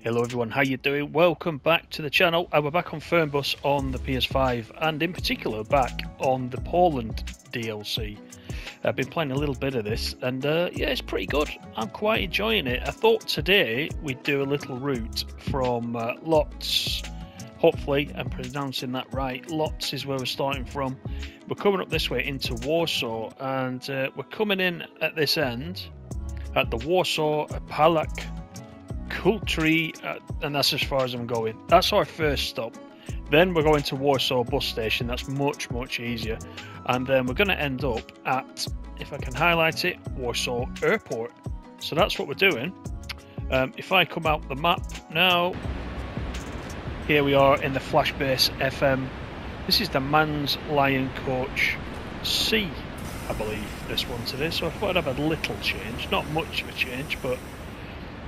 Hello everyone, how you doing? Welcome back to the channel. We're back on Fernbus on the PS5 and in particular back on the Poland DLC. I've been playing a little bit of this and yeah, it's pretty good. I'm quite enjoying it. I thought today we'd do a little route from Lodtz. Hopefully I'm pronouncing that right. Lodtz is where we're starting from. We're coming up this way into Warsaw and we're coming in at this end at the Warsaw Palak Kulturi, and that's as far as I'm going. That's our first stop. Then we're going to Warsaw bus station. That's much easier, and then we're going to end up at, if I can highlight it, Warsaw Airport. So that's what we're doing. If I come out the map now, here we are in the Flashbase FM. This is the Man's Lion Coach C, I believe, this one today. So I thought I'd have a little change, not much of a change, but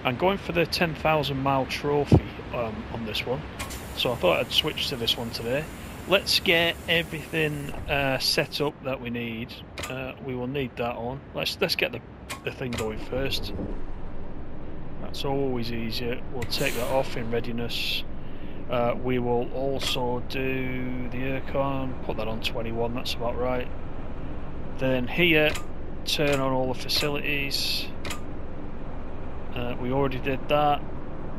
I'm going for the 10,000 mile trophy on this one, so I thought I'd switch to this one today. Let's get everything set up that we need. We will need that on. Let's get the thing going first. That's always easier. We'll take that off in readiness. We will also do the aircon, put that on 21, that's about right. Then here, turn on all the facilities. We already did that.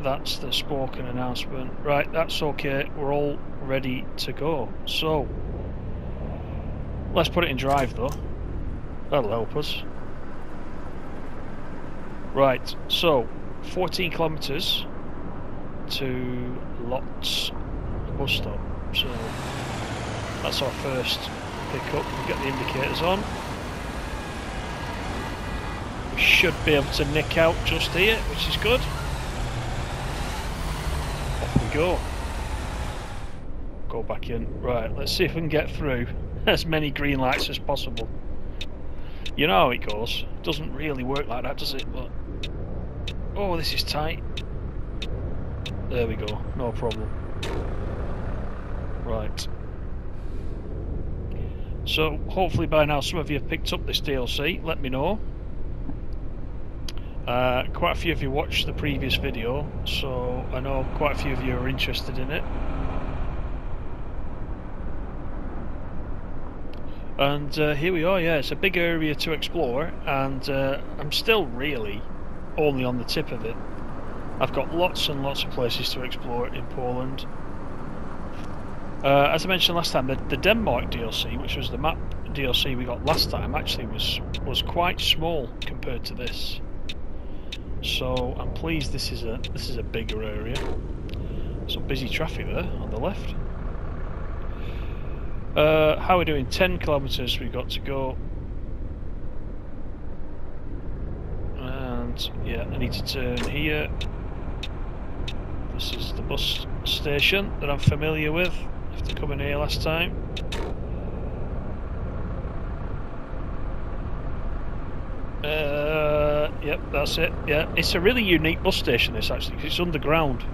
That's the spoken announcement. Right, that's okay. We're all ready to go. So, let's put it in drive though. That'll help us. Right, so 14 kilometres to Lodtz bus stop. So, that's our first pickup. We'll get the indicators on. Should be able to nick out just here, which is good. Off we go. Go back in. Right, let's see if we can get through as many green lights as possible. You know how it goes. It doesn't really work like that, does it? But oh, this is tight. There we go. No problem. Right. So hopefully by now some of you have picked up this DLC. Let me know. Quite a few of you watched the previous video, so I know quite a few of you are interested in it. And here we are, yeah, it's a big area to explore, and I'm still really only on the tip of it. I've got lots and lots of places to explore in Poland. As I mentioned last time, the Denmark DLC, which was the map DLC we got last time, actually was quite small compared to this. So I'm pleased this is a bigger area. Some busy traffic there on the left. How are we doing? 10 kilometres we've got to go. And yeah, I need to turn here. This is the bus station that I'm familiar with after coming here last time. Yep, that's it. Yeah, it's a really unique bus station this actually, because it's underground.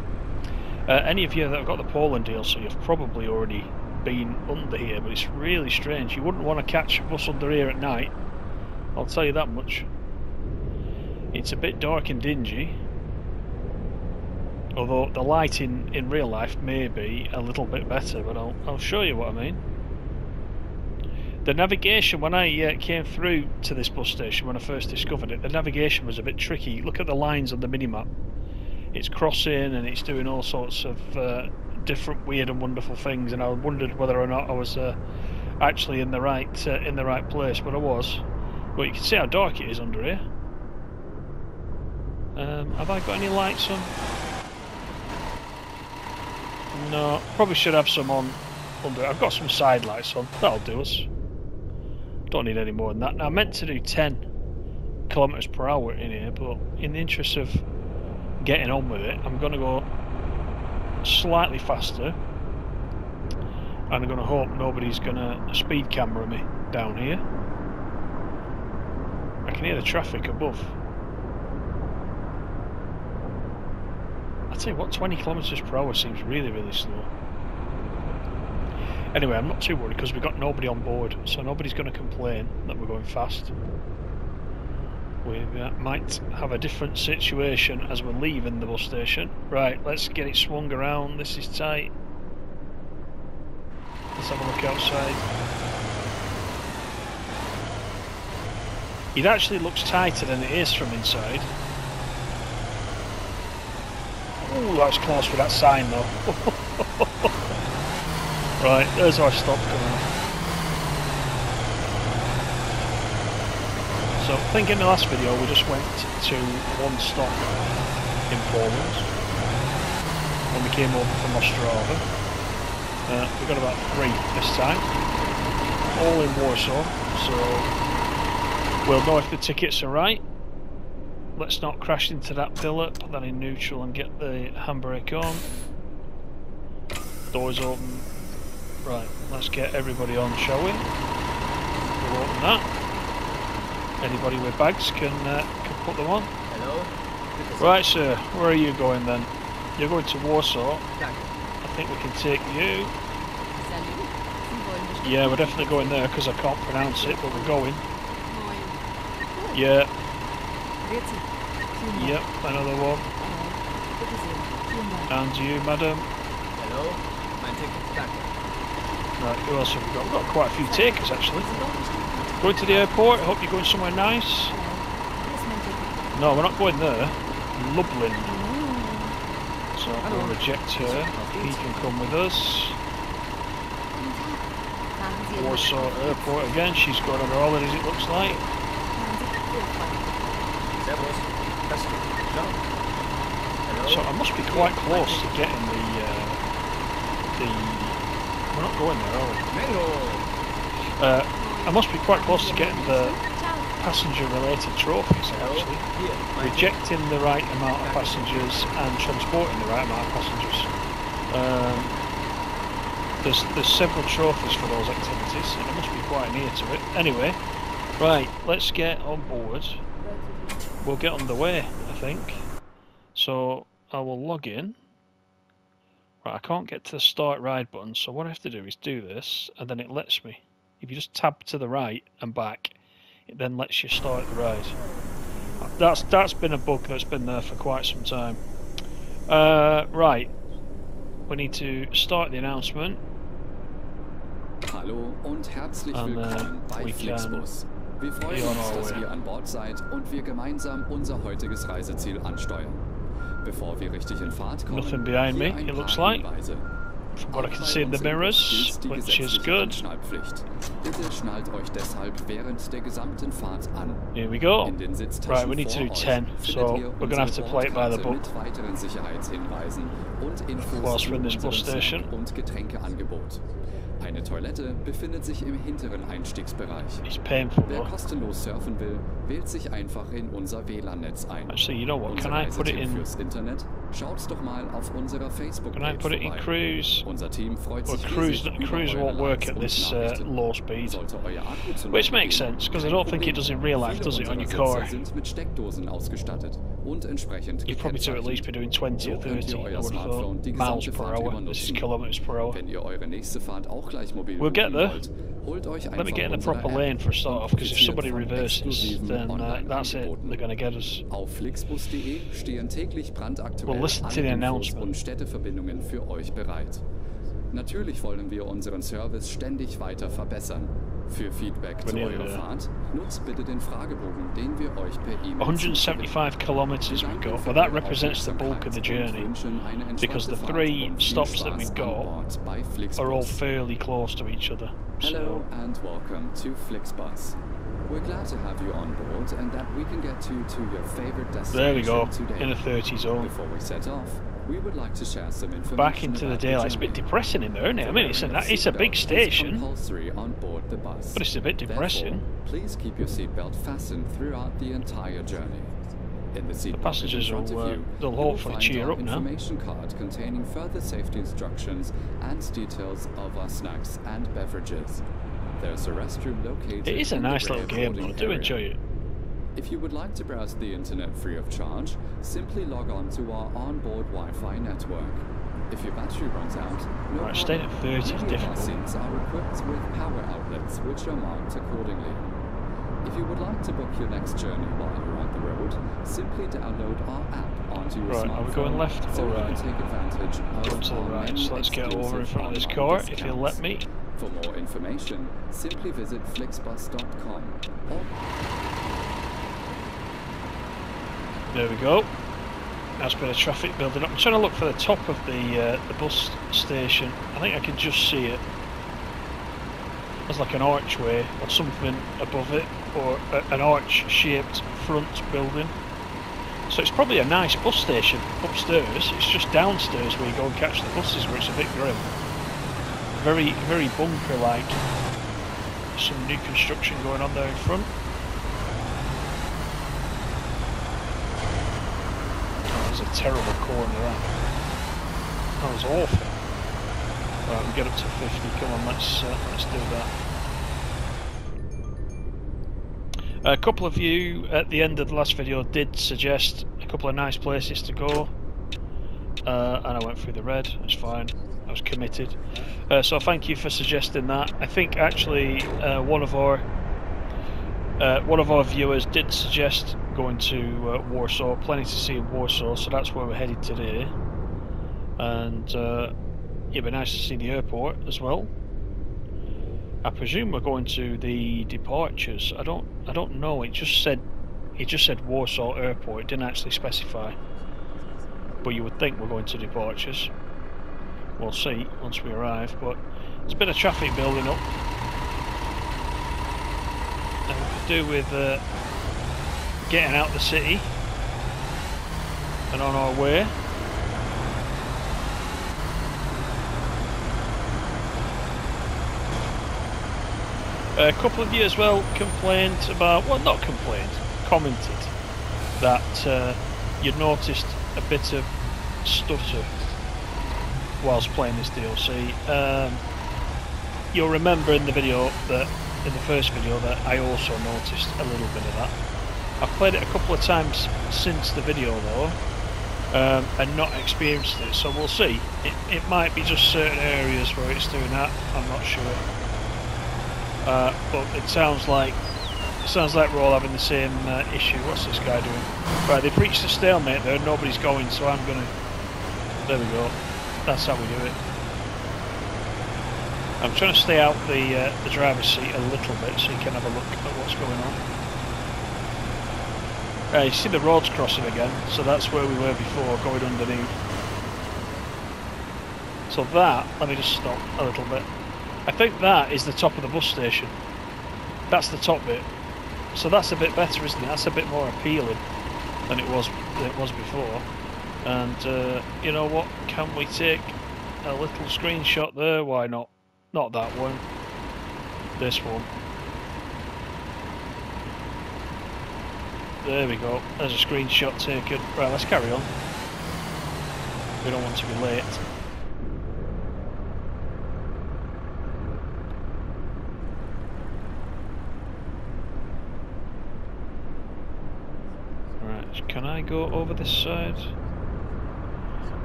Any of you that have got the Poland DLC have probably already been under here, but it's really strange. You wouldn't want to catch a bus under here at night, I'll tell you that much. It's a bit dark and dingy, although the lighting in real life may be a little bit better, but I'll show you what I mean. The navigation, when I came through to this bus station when I first discovered it, the navigation was a bit tricky. Look at the lines on the minimap. It's crossing and it's doing all sorts of different weird and wonderful things, and I wondered whether or not I was actually in the right place, but I was. But you can see how dark it is under here. Have I got any lights on? No, probably should have some on under. I've got some side lights on. That'll do us. Don't need any more than that. Now I meant to do 10 kilometres per hour in here, but in the interest of getting on with it, I'm going to go slightly faster, and I'm going to hope nobody's going to speed camera me down here. I can hear the traffic above. I tell you what, 20 kilometres per hour seems really slow. Anyway, I'm not too worried because we've got nobody on board, so nobody's going to complain that we're going fast. we might have a different situation as we're leaving the bus station. Right, let's get it swung around. This is tight. Let's have a look outside. It actually looks tighter than it is from inside. Ooh, that's close with that sign though. Right, there's our stop coming up. So I think in the last video we just went to one stop in Poland when we came over from Ostrava. We got about 3 this time, all in Warsaw, so we'll know if the tickets are right. Let's not crash into that pillar, put that in neutral and get the handbrake on. Doors open. Right, let's get everybody on, shall we? We'll open that. Anybody with bags can put them on. Hello. Right, sir, where are you going then? You're going to Warsaw. I think we can take you. Yeah, we're definitely going there because I can't pronounce it, but we're going. Yeah. Yep, another one. And you, madam. Hello. My ticket's back. Right, who else have we got? We've got quite a few takers actually. Going to the airport, I hope you're going somewhere nice. No, we're not going there. Lublin. So we'll reject her. He can come with us. Warsaw Airport again, she's going on her holidays it looks like. So I must be quite close to getting the we're not going there, are we? I must be quite close to getting the passenger-related trophies, actually. Rejecting the right amount of passengers and transporting the right amount of passengers. There's several trophies for those activities, and I must be quite near to it. Anyway, right, let's get on board. We'll get on the way, I think. So I will log in. Right, I can't get to the start ride button, so what I have to do is do this, and then it lets me. If you just tab to the right and back, it then lets you start the ride. That's been a bug that's been there for quite some time. Right, we need to start the announcement. Hallo und herzlich willkommen bei FlixBus. Wir freuen uns, dass ihr an Bord seid und wir gemeinsam unser heutiges Reiseziel ansteuern. Bevor wir richtig in Fahrt kommen, nothing behind me, it looks like. From what I can see in the mirrors, which is good. Bitte schnallt euch deshalb während der gesamten Fahrt an. Here we go. Right, we need to do 10, so we're going to have to play it by the book whilst we're in this bus station. Eine Toilette befindet sich im hinteren Einstiegsbereich. It's painful, Wer kostenlos surfen will, wählt sich einfach in unser WLAN-Netz ein. Actually, you know what? Can I put it in? Fürs Internet? Schaut doch mal auf unserer Facebook-Page Can I put it in cruise? Unser Team freut sich cruise won't work at this low speed. Which makes sense, because I don't think it does in real life, does it, on your car? Sind mit Steckdosen ausgestattet und entsprechend you'd probably at least be doing 20 or 30, I would have thought, miles per hour. This is kilometres per hour. Wenn ihr eure nächste Fahrt auch gleich mobil we'll get there. holt euch Let me get in the proper lane for a start off, because if somebody reverses, then that's it, they're going to get us. Auf flixbus.de stehen täglich brandaktuelle We'll listen to the announcement. und Städteverbindungen für euch bereit. Natürlich wollen wir unseren Service ständig weiter verbessern. Für Feedback zu eurer Fahrt nutzt bitte den Fragebogen, den wir euch per E-Mail 175 kilometres we've got, well that represents the bulk of the journey, because the 3 stops that we've got are all fairly close to each other. Hello and welcome to FlixBus. We're glad to have you on board and that we can get you to your favorite destination. There we go, today. in a 30 zone. Before we set off, we would like to share some information Back into the daylight. It's a bit depressing in there, isn't it? I mean, it's a big station, on board the bus. but it's a bit depressing. Therefore, please keep your seatbelt fastened throughout the entire journey. In the seat passengers in front will of you, they'll you will hopefully find cheer our up now. information card containing further safety instructions and details of our snacks and beverages. There's a restroom located. It is a in the nice little rear game, though. I boarding do area. enjoy it. If you would like to browse the internet free of charge, simply log on to our onboard Wi-Fi network. If your battery runs out, no Right, staying at 30 is Many of our difficult. seats are equipped with power outlets which are marked accordingly. If you would like to book your next journey while you're on Simply download our app onto your smartphone. Are we going left so or right? You can take advantage of Going to the right, so let's get over in front of this car, if you'll let me. For more information, simply visit FlixBus.com. There we go. That's a bit of traffic building up. I'm trying to look for the top of the bus station. I think I can just see it. There's like an archway or something above it, or an arch-shaped front building. So it's probably a nice bus station upstairs. It's just downstairs where you go and catch the buses, where it's a bit grim. Very, very bunker-like. Some new construction going on there in front. Oh, there's a terrible corner there. That was awful. Right, we'll get up to 50. Come on, let's do that. A couple of you at the end of the last video did suggest a couple of nice places to go, and I went through the red. It's fine. I was committed. So thank you for suggesting that. I think actually one of our viewers did suggest going to Warsaw. Plenty to see in Warsaw, so that's where we're headed today. And it'd be nice to see the airport as well. I presume we're going to the departures. I don't know. It just said Warsaw Airport. It didn't actually specify. But you would think we're going to departures. We'll see once we arrive. But there's a bit of traffic building up. And we could do with getting out the city and on our way. A couple of you as well complained about, well, not complained, commented that you'd noticed a bit of stutter whilst playing this DLC. You'll remember in the video that, in the first video, that I also noticed a little bit of that. I've played it a couple of times since the video though, and not experienced it, so we'll see. It might be just certain areas where it's doing that, I'm not sure. But it sounds like we're all having the same issue. What's this guy doing? Right, they've reached a stalemate there, nobody's going, so I'm gonna... There we go. That's how we do it. I'm trying to stay out the driver's seat a little bit so you can have a look at what's going on. You see the roads crossing again, so that's where we were before, going underneath. So that, let me just stop a little bit. I think that is the top of the bus station. That's the top bit. So that's a bit better, isn't it? That's a bit more appealing than it was before. And you know what? Can we take a little screenshot there? Why not? Not that one. This one. There we go. There's a screenshot taken. Right, let's carry on. We don't want to be late. Can I go over this side?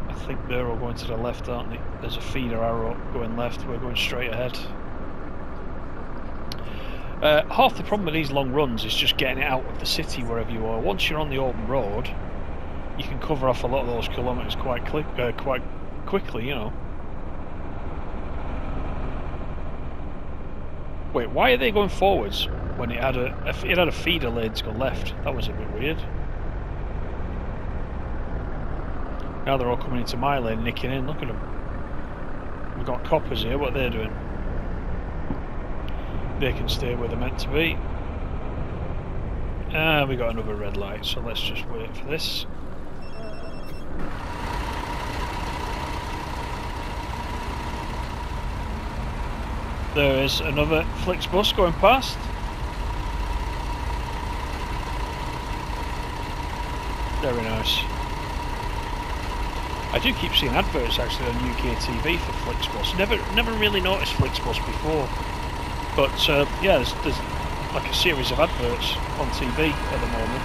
I think they're all going to the left, aren't they? There's a feeder arrow going left, we're going straight ahead. Half the problem with these long runs is just getting it out of the city wherever you are. Once you're on the open road, you can cover off a lot of those kilometres quite quickly, you know. Wait, why are they going forwards when it had a feeder lane to go left? That was a bit weird. Now they're all coming into my lane, nicking in. Look at them. We've got coppers here. What are they doing? They can stay where they're meant to be. And we got another red light, so let's just wait for this. There is another FlixBus going past. Very nice. I do keep seeing adverts actually on UK TV for FlixBus. Never really noticed FlixBus before, but yeah, there's like a series of adverts on TV at the moment,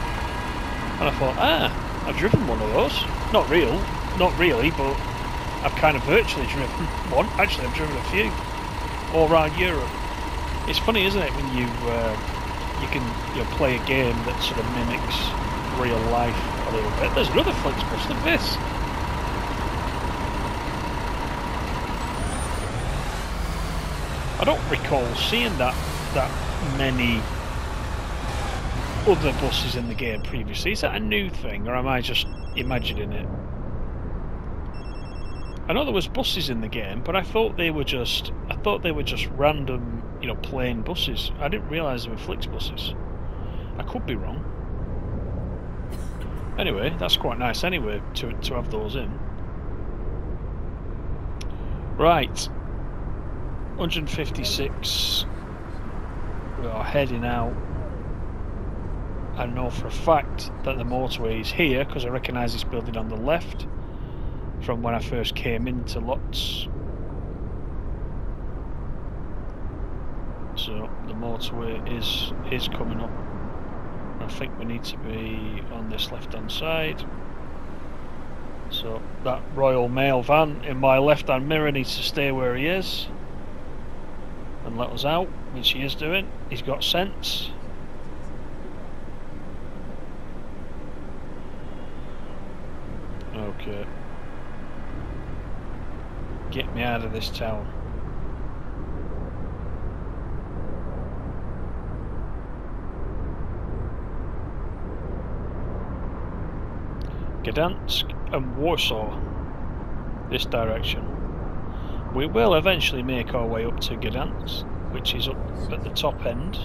and I thought, I've driven one of those. Not really, but I've kind of virtually driven one. Actually, I've driven a few all around Europe. It's funny, isn't it, when you can play a game that sort of mimics real life a little bit. There's another FlixBus, look at this! I don't recall seeing that many other buses in the game previously. Is that a new thing, or am I just imagining it? I know there was buses in the game, but I thought they were just random, you know, plain buses. I didn't realise they were FlixBuses. I could be wrong. Anyway, that's quite nice anyway to have those in. Right. 156. We are heading out. I know for a fact that the motorway is here because I recognise this building on the left from when I first came into Lodtz. So the motorway is coming up. I think we need to be on this left hand side. So that Royal Mail van in my left hand mirror needs to stay where he is and let us out, which he is doing. He's got sense. Okay. Get me out of this town. Gdansk and Warsaw, this direction. We will eventually make our way up to Gdansk, which is up at the top end.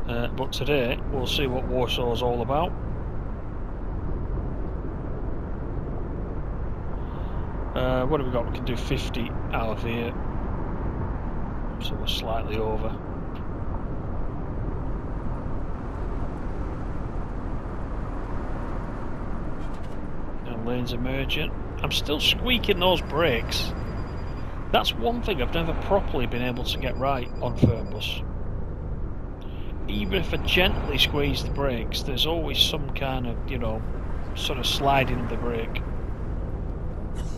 But today we'll see what Warsaw is all about. What have we got? We can do 50 out of here, so we're slightly over. And lanes emerging. I'm still squeaking those brakes. That's one thing I've never properly been able to get right on Fernbus. Even if I gently squeeze the brakes, there's always some kind of, you know, sort of sliding of the brake,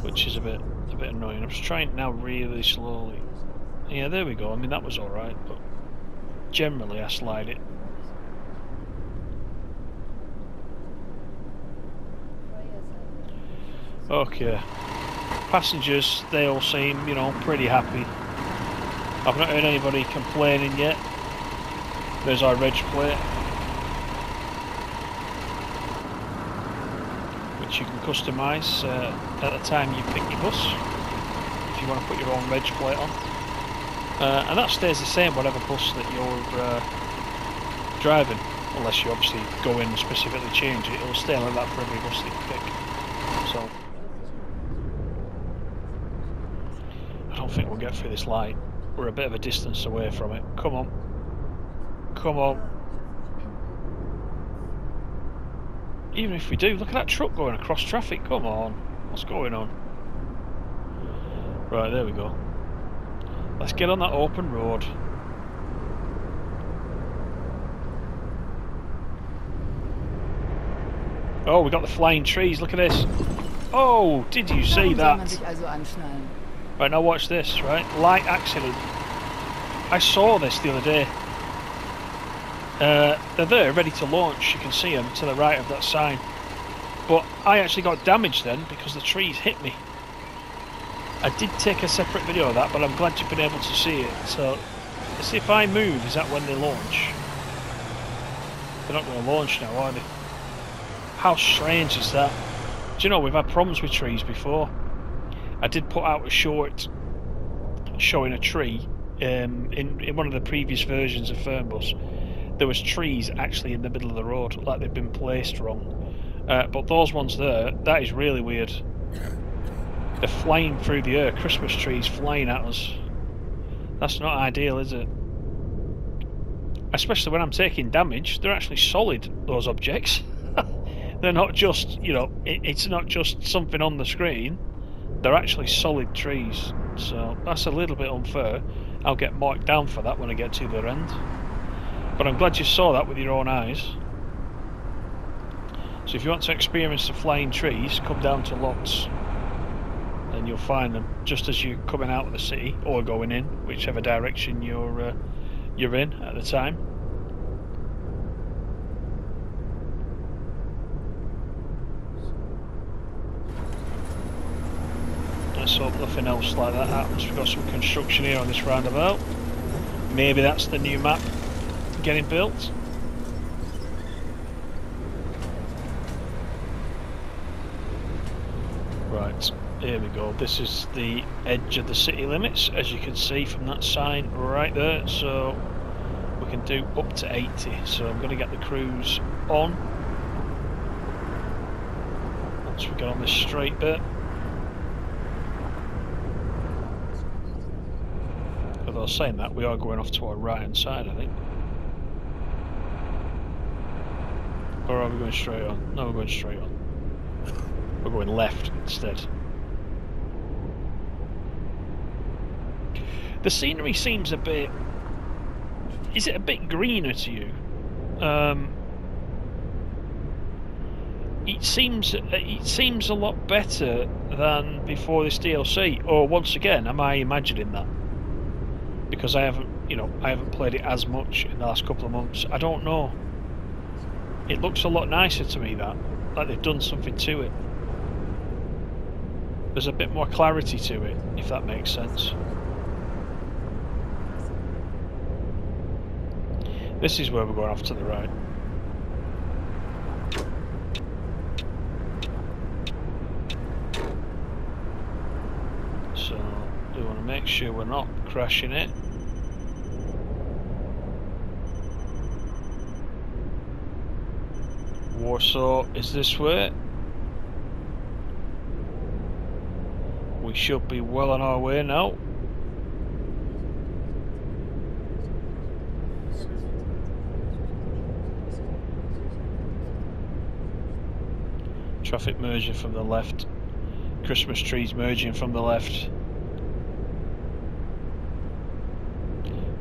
which is a bit annoying. I'm just trying it now really slowly. Yeah, there we go. I mean, that was alright, but generally I slide it. Okay. Passengers, they all seem, you know, pretty happy. I've not heard anybody complaining yet. There's our reg plate, which you can customise at the time you pick your bus, if you want to put your own reg plate on. And that stays the same whatever bus that you're driving, unless you obviously go in and specifically change it. It'll stay like that for every bus that you pick. So I don't think we'll get through this light. We're a bit of a distance away from it. Come on. Come on. Even if we do, look at that truck going across traffic. Come on. What's going on? Right, there we go. Let's get on that open road. Oh, we got the flying trees. Look at this. Oh, did you see that? Right, now watch this, right? Light accident. I saw this the other day. They're there, ready to launch. You can see them to the right of that sign. But I actually got damaged then because the trees hit me. I did take a separate video of that, but I'm glad you've been able to see it. So, let's see if I move, is that when they launch? They're not going to launch now, are they? How strange is that? Do you know, we've had problems with trees before. I did put out a short showing a tree in one of the previous versions of Fernbus. There was trees actually in the middle of the road, like they'd been placed wrong. But those ones there, that is really weird. They're flying through the air, Christmas trees flying at us. That's not ideal, is it? Especially when I'm taking damage, they're actually solid, those objects. They're not just, you know, it's not just something on the screen. They're actually solid trees. So that's a little bit unfair. I'll get marked down for that when I get to the end. But I'm glad you saw that with your own eyes. So if you want to experience the flying trees, come down to Lodtz and you'll find them just as you're coming out of the city or going in, whichever direction you're in at the time. let's hope nothing else like that happens. We've got some construction here on this roundabout. Maybe that's the new map getting built. Right, here we go. This is the edge of the city limits, as you can see from that sign right there. So we can do up to 80. So I'm going to get the cruise on once we get on this straight bit. Although saying that, we are going off to our right hand side, I think. Or are we going straight on? No, we're going straight on. We're going left instead. The scenery seems a bit... Is it a bit greener to you? It seems a lot better than before this DLC. Or once again, am I imagining that? Because I haven't played it as much in the last couple of months. I don't know. It looks a lot nicer to me, that. Like they've done something to it. There's a bit more clarity to it, if that makes sense. This is where we're going off to the right. So, we want to make sure we're not crashing it. Warsaw is this way. We should be well on our way now. Traffic merging from the left. Christmas trees merging from the left.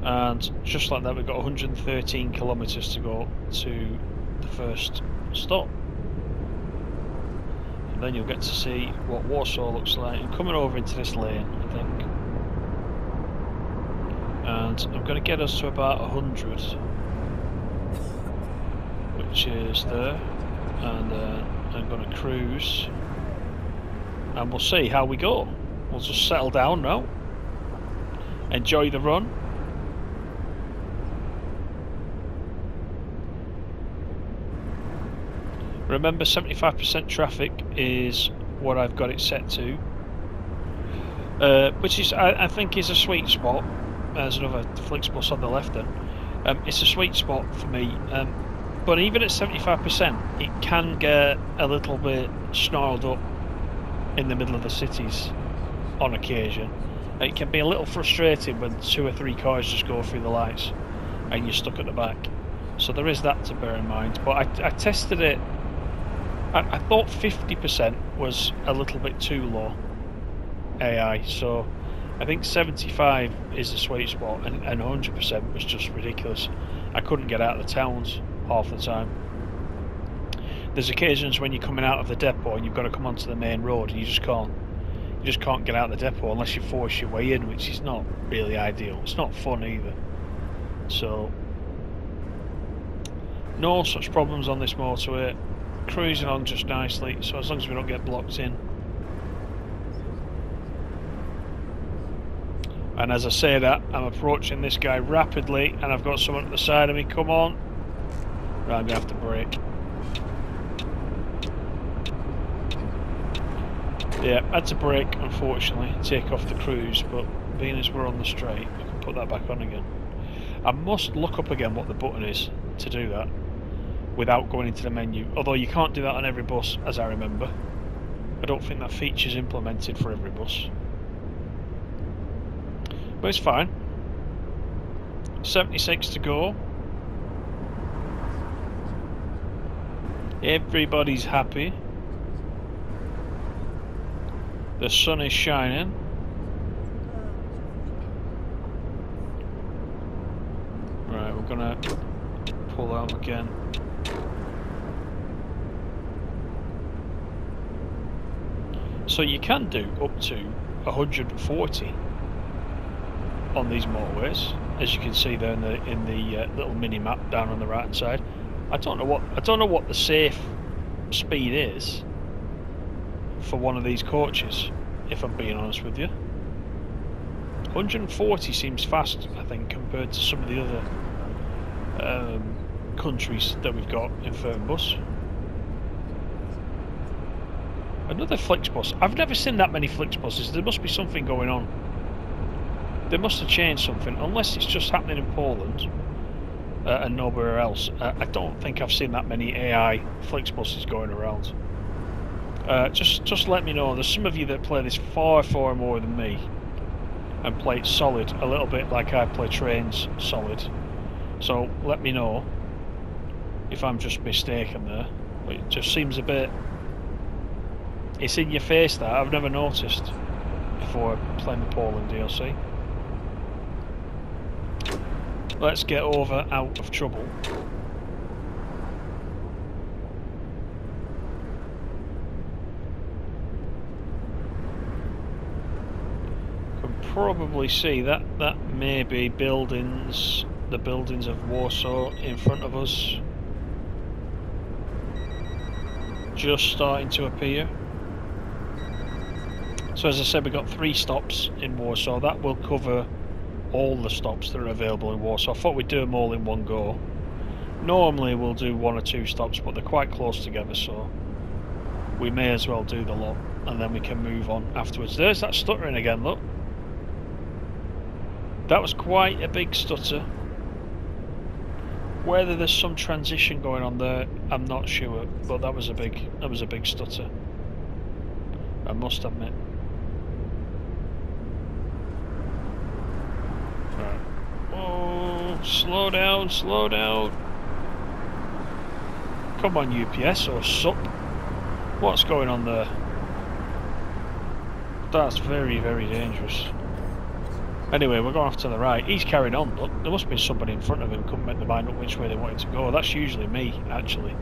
And just like that, we've got 113 kilometres to go to the first stop. And then you'll get to see what Warsaw looks like. And coming over into this lane, I think. And I'm going to get us to about 100, which is there. And I'm going to cruise. And we'll see how we go. We'll just settle down now. Enjoy the run. Remember, 75% traffic is what I've got it set to, which is, I think, is a sweet spot. There's another FlixBus on the left then. It's a sweet spot for me, but even at 75%, it can get a little bit snarled up in the middle of the cities on occasion. It can be a little frustrating when 2 or 3 cars just go through the lights and you're stuck at the back. So there is that to bear in mind. But I tested it. I thought 50% was a little bit too low AI, so I think 75 is the sweet spot, and 100% was just ridiculous. I couldn't get out of the towns half the time. There's occasions when you're coming out of the depot and you've got to come onto the main road and you just can't get out of the depot unless you force your way in, which is not really ideal. It's not fun either. So no such problems on this motorway. Cruising on just nicely, so as long as we don't get blocked in. And as I say that, I'm approaching this guy rapidly and I've got someone at the side of me. Come on. Right, I'm going to have to brake. Yeah, I had to brake, unfortunately, take off the cruise, but being as we're on the straight, I can put that back on again. I must look up again what the button is to do that without going into the menu, although you can't do that on every bus, as I remember. I don't think that feature's implemented for every bus. But it's fine. 76 to go. Everybody's happy. The sun is shining. Right, we're gonna pull out again. So you can do up to 140 on these motorways, as you can see there in the little mini map down on the right hand side. I don't know what the safe speed is for one of these coaches if I'm being honest with you. 140 seems fast, I think, compared to some of the other countries that we've got in Fernbus. Another FlixBus. I've never seen that many FlixBuses. There must be something going on. They must have changed something, unless it's just happening in Poland and nowhere else. I don't think I've seen that many AI FlixBuses going around. Just let me know. There's some of you that play this far more than me and play it solid, a little bit like I play trains solid. So let me know if I'm just mistaken there. But it just seems a bit... It's in your face that I've never noticed before playing the Poland DLC. Let's get over out of trouble. Can probably see that may be buildings, the buildings of Warsaw in front of us. Just starting to appear. So as I said, we've got 3 stops in Warsaw. That will cover all the stops that are available in Warsaw. I thought we'd do them all in one go. Normally we'll do 1 or 2 stops, but they're quite close together, so we may as well do the lot, and then we can move on afterwards. There's that stuttering again, look. That was quite a big stutter. Whether there's some transition going on there, I'm not sure, but that was a big stutter, I must admit. Right. Oh, slow down, slow down. Come on, UPS or SUP. What's going on there? That's very dangerous. Anyway, we're going off to the right. He's carrying on, but there must be somebody in front of him who couldn't make their mind up which way they wanted to go. That's usually me, actually.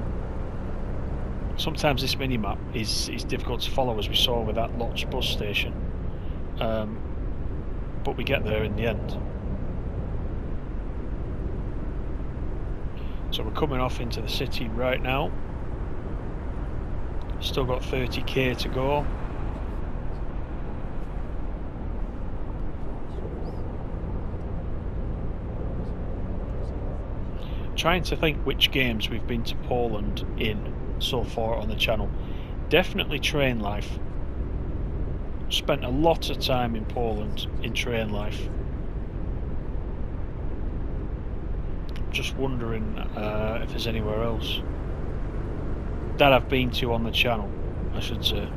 Sometimes this mini-map is difficult to follow, as we saw with that Lodtz bus station. But we get there in the end. So we're coming off into the city right now. Still got 30k to go. Trying to think which games we've been to Poland in so far on the channel. Definitely Train Life. Spent a lot of time in Poland in Train Life. Just wondering if there's anywhere else that I've been to on the channel, I should say.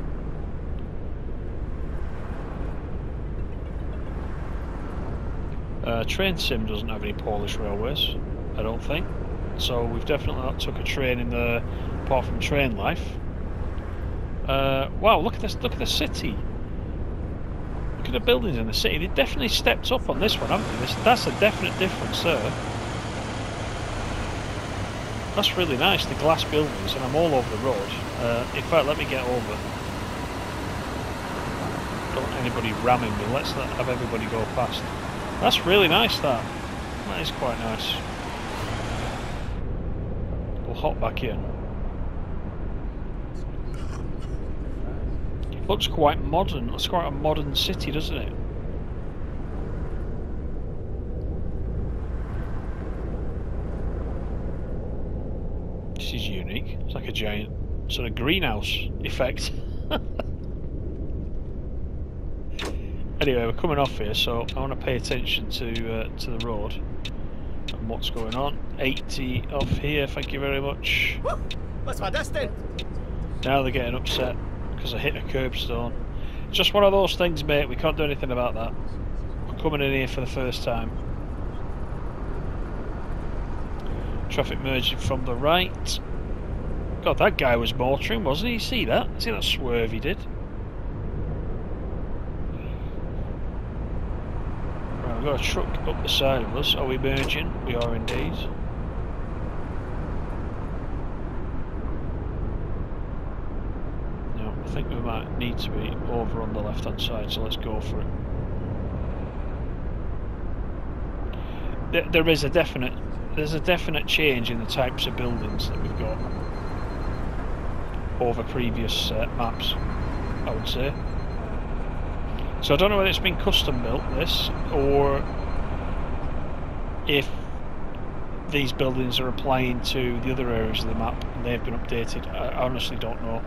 Train Sim doesn't have any Polish railways, I don't think. So we've definitely not took a train in there apart from Train Life. Wow, look at this, look at the city. Look at the buildings in the city. They definitely stepped up on this one, haven't they? That's a definite difference there. That's really nice, the glass buildings, and I'm all over the road. In fact, let me get over. Don't want anybody ramming me, let's not have everybody go past. That's really nice, that. That is quite nice. We'll hop back in. Looks quite modern, it's quite a modern city, doesn't it? This is unique. It's like a giant sort of greenhouse effect. Anyway, we're coming off here, so I want to pay attention to the road and what's going on. 80 off here, thank you very much. Was war das denn? Now they're getting upset because I hit a curbstone. Just one of those things, mate. We can't do anything about that. We're coming in here for the first time. Traffic merging from the right. God, that guy was motoring, wasn't he? See that? See that swerve he did? Right, we've got a truck up the side of us. Are we merging? We are indeed. No, I think we might need to be over on the left hand side, so let's go for it. There is a definite... There's a definite change in the types of buildings that we've got over previous maps, I would say. So I don't know whether it's been custom built, this, or if these buildings are applying to the other areas of the map and they've been updated. I honestly don't know.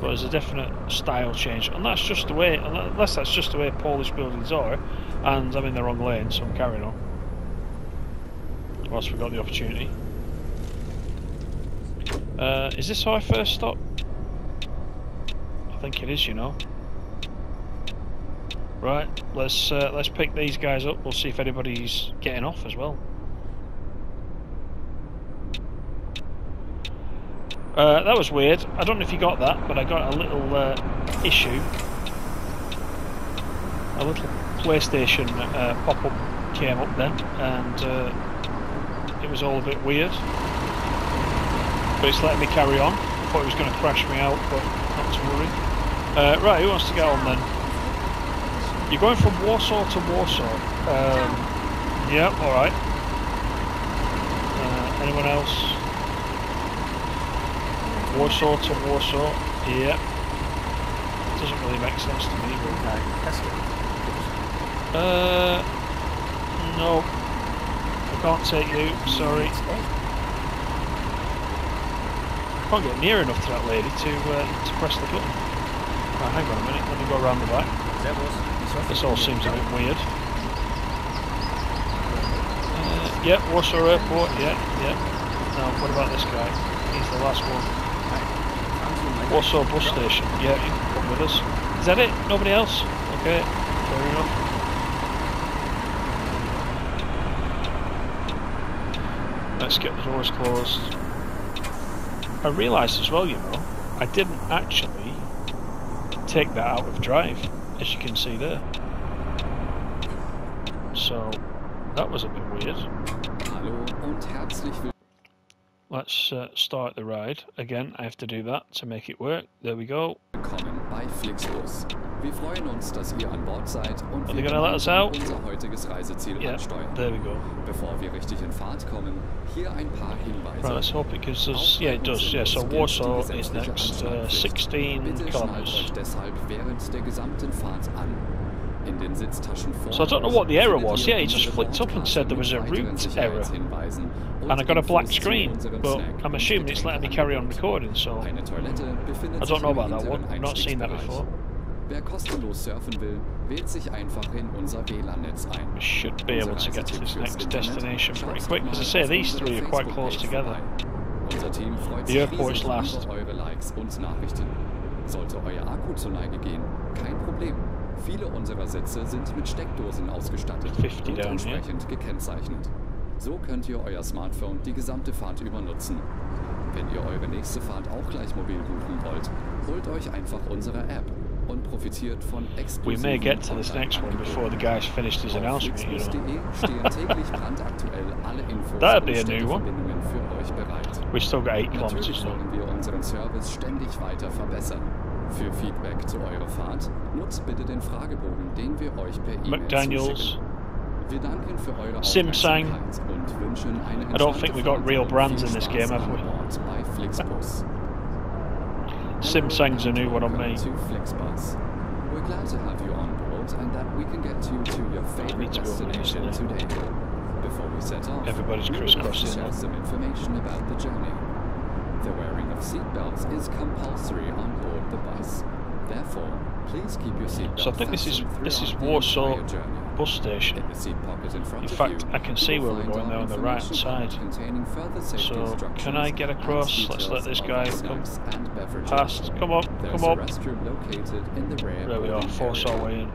But there's a definite style change, and that's just the way, unless that's just the way Polish buildings are, and I'm in the wrong lane, so I'm carrying on. Whilst we've got the opportunity. Is this how I first stop? I think it is, you know. Right, let's pick these guys up. We'll see if anybody's getting off as well. That was weird. I don't know if you got that, but I got a little issue. A little PlayStation pop-up came up then, and it was all a bit weird. But it's letting me carry on. I thought it was going to crash me out, but not to worry. Right, who wants to get on then? You're going from Warsaw to Warsaw. Yeah, alright. Anyone else? Warsaw to Warsaw. Yeah. Doesn't really make sense to me, but... no. I can't take you, sorry. I can't get near enough to that lady to press the button. Right, hang on a minute, let me go around the back. This all seems a bit weird. Yep, Warsaw Airport, yeah. Now, what about this guy? He's the last one. Warsaw bus station, yeah, you can come with us. Is that it? Nobody else? Okay, fair enough. Let's get the doors closed. I realised as well, you know, I didn't actually take that out of drive, as you can see there. So that was a bit weird. Let's start the ride. Again, I have to do that to make it work. There we go. Willkommen bei FlixBus. Wir freuen uns, dass ihr an Bord seid und wir unser heutiges Reiseziel ansteuern. There we go. Bevor wir richtig in Fahrt kommen, hier ein paar Hinweise. Right, let's hope it gives us. Yeah, it does. Yeah, so Warsaw is next. 16 kilometres. Deshalb während der gesamten Fahrt an. In den Sitztaschen vor. So I don't know what the error was. Yeah, he just flicked up and said there was a route error. And I got a black screen, but I'm assuming it's letting me carry on recording, so I don't know about that one. I've not seen that before. Wer kostenlos surfen will, wählt sich einfach in unser WLAN-Netz ein. We should be able to get to this next destination pretty quick, because I say these three are quite close together. Unser Team freut The airport's last. über eure Likes und Nachrichten. Sollte euer Akku zur Neige gehen, kein Problem. Viele unserer Sitze sind mit Steckdosen ausgestattet und entsprechend gekennzeichnet. So könnt ihr euer Smartphone die gesamte Fahrt über nutzen. Wenn ihr eure nächste Fahrt auch gleich mobil buchen wollt, holt euch einfach unsere App und profitiert von exklusiven. We may get to this next one before the guy's finished his announcement, you know. stehen täglich brandaktuell alle Infos That'd und be a new one. Verbindungen für euch bereit. We've still got 8 kilometers Natürlich wollen wir unseren Service ständig weiter verbessern. Für Feedback zu eurer Fahrt nutzt bitte den Fragebogen, den wir euch per E-Mail zuschicken. Wir danken für eure Simsang. und wünschen eine I don't think we got real brands in this game, have we? bei FlixBus. Simsang's a new one on me. To FlixBus. We're glad to have you on board and that we can get you to your favorite destination today. Before we set off, Everybody's crisscrossing. share some information about the journey. The wearing of seatbelts is compulsory on board the bus. Therefore, please keep your seatbelt So I think this is Warsaw bus station. In fact, I can see where we're going there on the right hand side. So can I get across? Let's let this guy come past. Come on, come on. There we are, force our way in.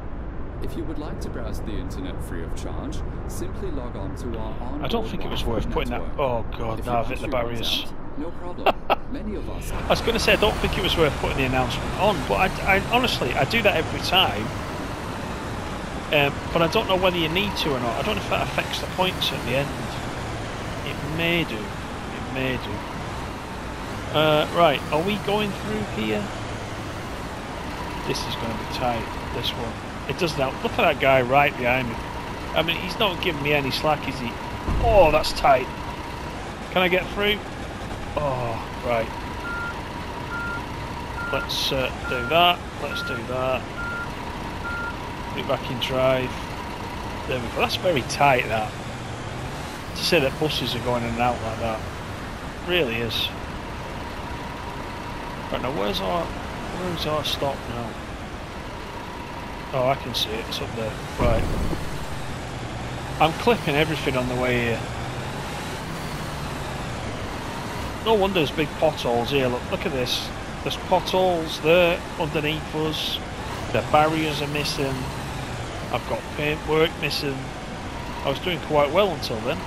If you would like to browse the internet free of charge, simply log on to our I don't think it was worth putting that. Oh god, now I've hit the barriers. No problem. Many of us. I was going to say I don't think it was worth putting the announcement on, but I honestly I do that every time. But I don't know whether you need to or not. I don't know if that affects the points at the end. It may do. It may do. Right, are we going through here? This is going to be tight. This one. It doesn't help. Look at that guy right behind me. I mean, he's not giving me any slack, is he? Oh, that's tight. Can I get through? Oh, right. let's do that. Let's do that. Put it back in drive. There we go. That's very tight, that. To say that buses are going in and out like that. Really is. Right, now where's our stop now? Oh, I can see it. It's up there. Right. I'm clipping everything on the way here. No wonder there's big potholes here. Look at this. There's potholes there underneath us. The barriers are missing. I've got paintwork missing. I was doing quite well until then.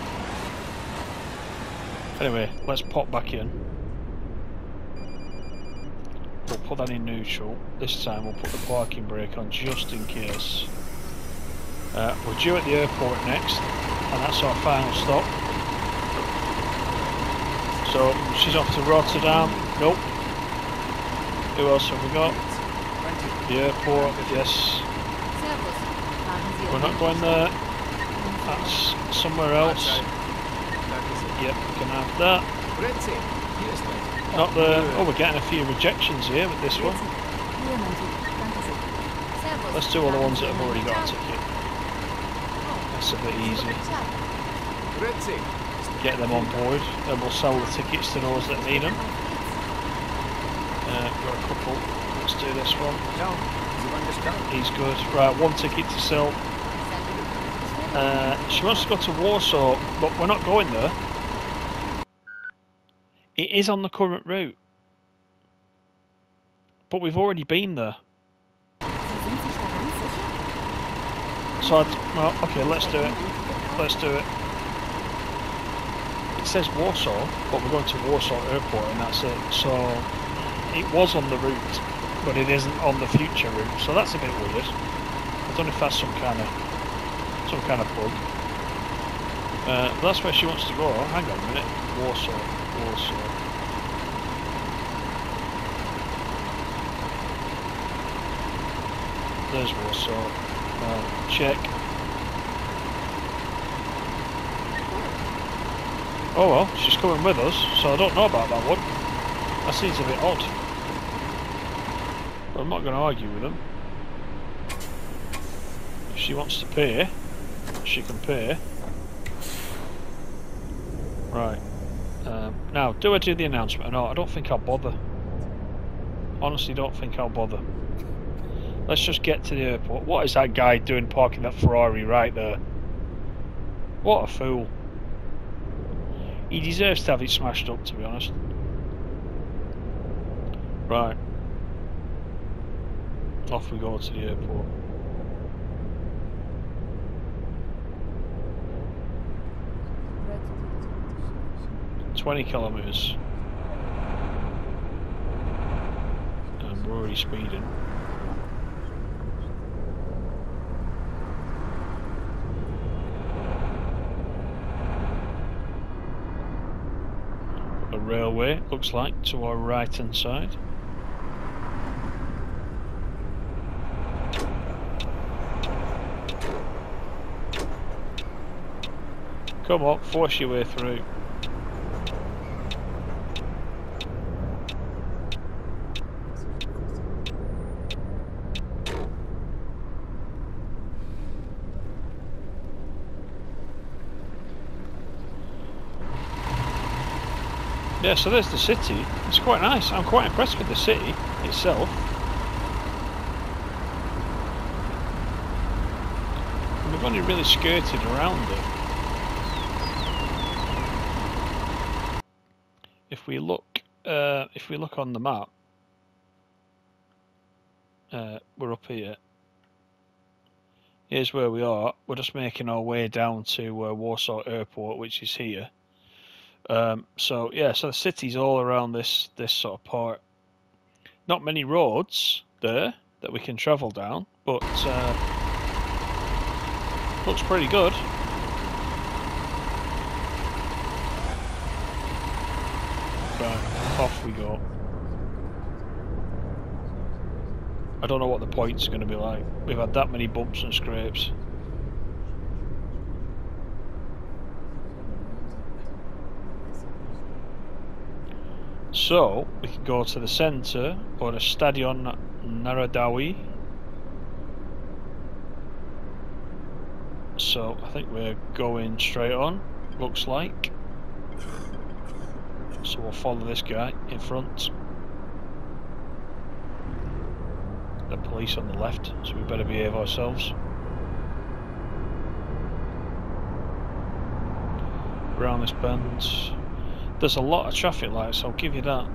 Anyway, let's pop back in. We'll put that in neutral. This time we'll put the parking brake on just in case. We're due at the airport next, and that's our final stop. So she's off to Rotterdam. Nope. Who else have we got? The airport, yes. We're not going there. That's somewhere else. Yep, we can have that. Not there. Oh, we're getting a few rejections here with this one. Let's do all the ones that have already got a ticket. That's a bit easier. Get them on board, then we'll sell the tickets to those that need them. We've got a couple. Let's do this one. He's good. Right, one ticket to sell. She wants to go to Warsaw, but we're not going there. It is on the current route, but we've already been there. So, well, okay, let's do it. Let's do it. It says Warsaw, but we're going to Warsaw Airport, and that's it. So it was on the route, but it isn't on the future route. So that's a bit weird. I don't know if that's some kind of bug. That's where she wants to go. Hang on a minute. Warsaw. There's Warsaw. Check. Oh well, she's coming with us, so I don't know about that one. That seems a bit odd. But I'm not going to argue with them. If she wants to pay, she can pay. Right. Now, do I do the announcement or not? I don't think I'll bother. Honestly, don't think I'll bother. Let's just get to the airport. What is that guy doing parking that Ferrari right there? What a fool. He deserves to have it smashed up, to be honest. Right. Off we go to the airport. "20 kilometres. And we're already speeding. A railway, looks like, to our right hand side. Come on, force your way through. Yeah, so there's the city. It's quite nice. I'm quite impressed with the city itself. And we've only really skirted around it. If we look on the map, we're up here. Here's where we are. We're just making our way down to Warsaw Airport, which is here. So yeah, so the city's all around this sort of part. Not many roads there that we can travel down, but looks pretty good. Right, off we go. I don't know what the point's going to be like. We've had that many bumps and scrapes. So we can go to the centre or the Stadion Narodowy. So I think we're going straight on, looks like. So we'll follow this guy in front. The police on the left, so we better behave ourselves. Around this bend. There's a lot of traffic lights, I'll give you that.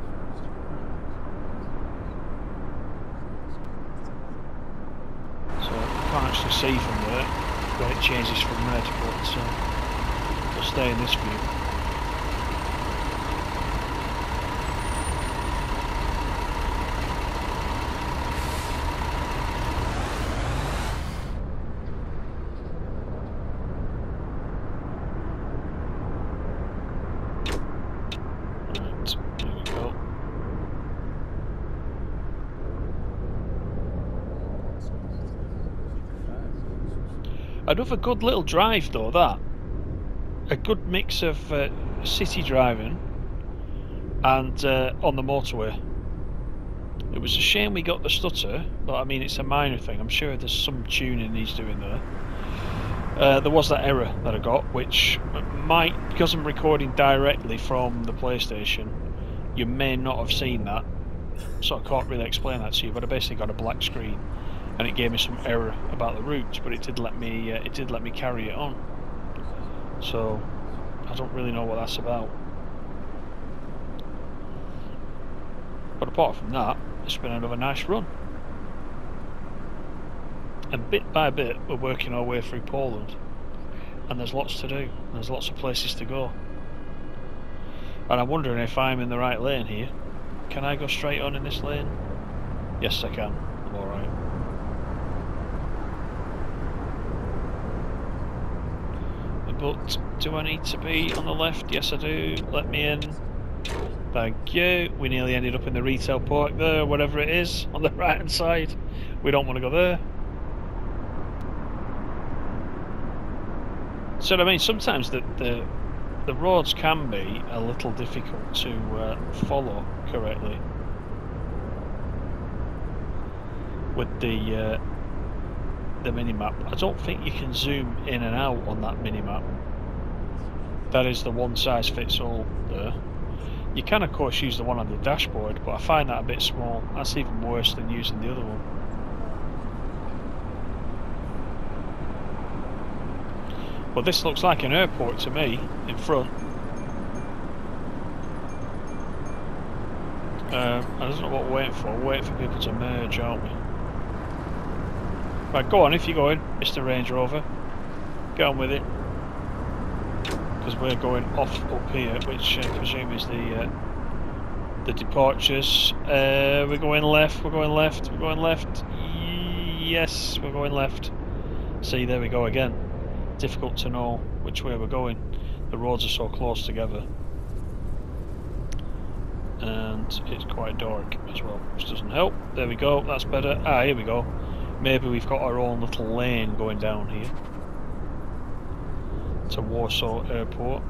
So you can't actually see from there when it changes from red, but we'll stay in this view. Another good little drive though, that. A good mix of city driving and on the motorway. It was a shame we got the stutter, but I mean it's a minor thing. I'm sure there's some tuning he's doing there. There was that error that I got, which might, because I'm recording directly from the PlayStation, you may not have seen that. So I can't really explain that to you, but I basically got a black screen. And it gave me some error about the routes, but it did let me carry it on. So I don't really know what that's about. But apart from that, it's been another nice run. And bit by bit, we're working our way through Poland, and there's lots to do. There's lots of places to go. And I'm wondering if I'm in the right lane here. Can I go straight on in this lane? Yes, I can. I'm all right. But do I need to be on the left? Yes I do. Let me in. Thank you. We nearly ended up in the retail park there, whatever it is, on the right hand side. We don't want to go there. So I mean, sometimes the roads can be a little difficult to follow correctly with the minimap. I don't think you can zoom in and out on that minimap. That is the one size fits all there. You can of course use the one on the dashboard, but I find that a bit small. That's even worse than using the other one. But this looks like an airport to me in front. I don't know what we're waiting for. We're waiting for people to merge, aren't we? Right, go on if you're going, Mr. Range Rover. Get on with it. Because we're going off up here, which I presume is the departures. We're going left, we're going left, we're going left. Yes, we're going left. See, there we go again. Difficult to know which way we're going. The roads are so close together. And it's quite dark as well, which doesn't help. There we go, that's better. Ah, here we go. Maybe we've got our own little lane going down here to Warsaw Airport.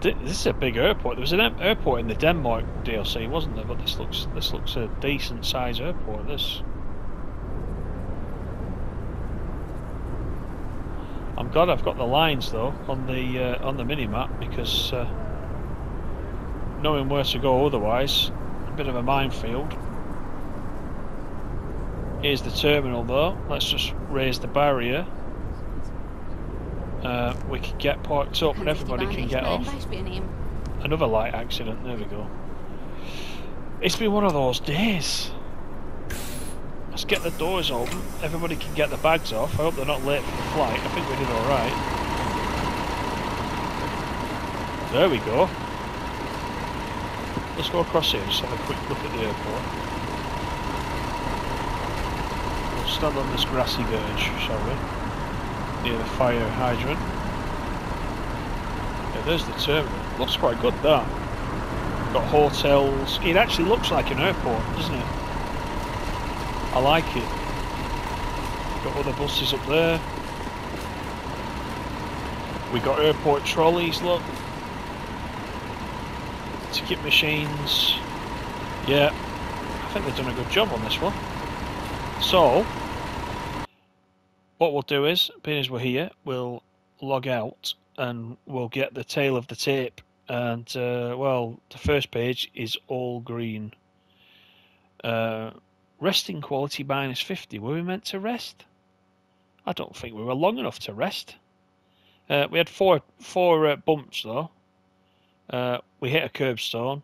This is a big airport. There was an airport in the Denmark DLC, wasn't there? But this looks a decent size airport. This. I'm glad I've got the lines though on the mini-map, because knowing where to go otherwise, a bit of a minefield. Here's the terminal though. Let's just raise the barrier. We can get parked up and everybody can get off. Another light accident. There we go. It's been one of those days. Let's get the doors open. Everybody can get the bags off. I hope they're not late for the flight. I think we did alright. There we go. Let's go across here and just have a quick look at the airport. We'll stand on this grassy verge, shall we? Near the fire hydrant. Yeah, there's the terminal. Looks quite good, that. Got hotels. It actually looks like an airport, doesn't it? I like it. Got other buses up there. We got airport trolleys, look. Ticket machines. Yeah, I think they've done a good job on this one. So, what we'll do is, being as we're here, we'll log out and we'll get the tail of the tape. And, well, the first page is all green. Resting quality -50. Were we meant to rest? I don't think we were long enough to rest. We had four bumps though. We hit a curbstone,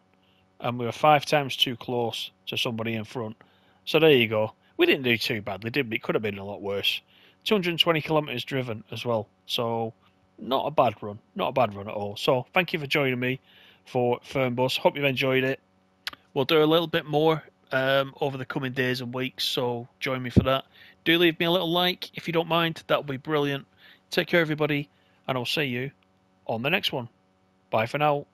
and we were 5 times too close to somebody in front. So there you go. We didn't do too badly, did we? It could have been a lot worse. 220 kilometres driven as well. So not a bad run. Not a bad run at all. So thank you for joining me for Fernbus. Hope you've enjoyed it. We'll do a little bit more over the coming days and weeks, so join me for that. Do leave me a little like if you don't mind. That would be brilliant. Take care, everybody, and I'll see you on the next one. Bye for now.